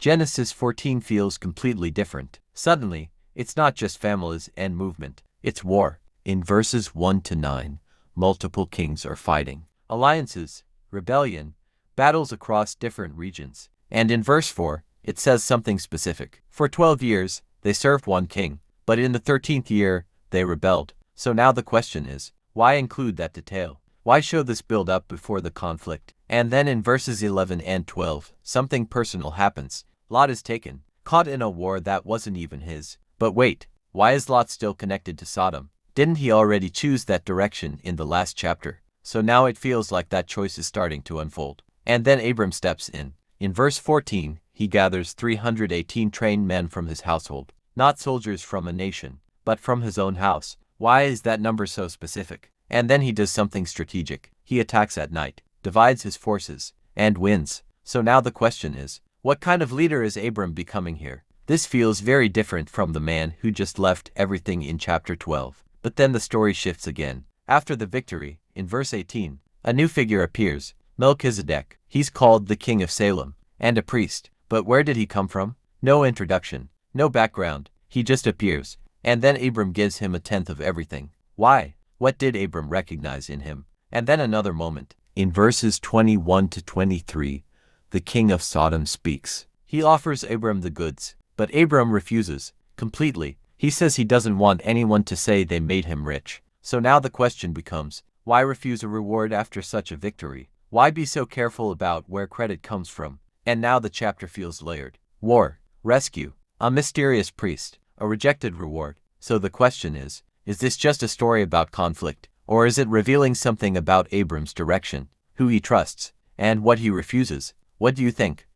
Genesis 14 feels completely different. Suddenly, it's not just families and movement, it's war. In verses 1 to 9, multiple kings are fighting. Alliances, rebellion, battles across different regions. And in verse 4, it says something specific. For 12 years, they served one king, but in the 13th year, they rebelled. So now the question is, why include that detail? Why show this build-up before the conflict? And then in verses 11 and 12, something personal happens. Lot is taken, caught in a war that wasn't even his. But wait, why is Lot still connected to Sodom? Didn't he already choose that direction in the last chapter? So now it feels like that choice is starting to unfold. And then Abram steps in. In verse 14, he gathers 318 trained men from his household, not soldiers from a nation, but from his own house. Why is that number so specific? And then he does something strategic. He attacks at night, divides his forces, and wins. So now the question is, what kind of leader is Abram becoming here? This feels very different from the man who just left everything in chapter 12. But then the story shifts again. After the victory, in verse 18, a new figure appears, Melchizedek. He's called the King of Salem, and a priest. But where did he come from? No introduction, no background. He just appears, and then Abram gives him a tenth of everything. Why? What did Abram recognize in him? And then another moment. In verses 21 to 23, the king of Sodom speaks. He offers Abram the goods, but Abram refuses, completely. He says he doesn't want anyone to say they made him rich. So now the question becomes, why refuse a reward after such a victory? Why be so careful about where credit comes from? And now the chapter feels layered. War, rescue, a mysterious priest, a rejected reward. So the question is this just a story about conflict, or is it revealing something about Abram's direction, who he trusts, and what he refuses? What do you think?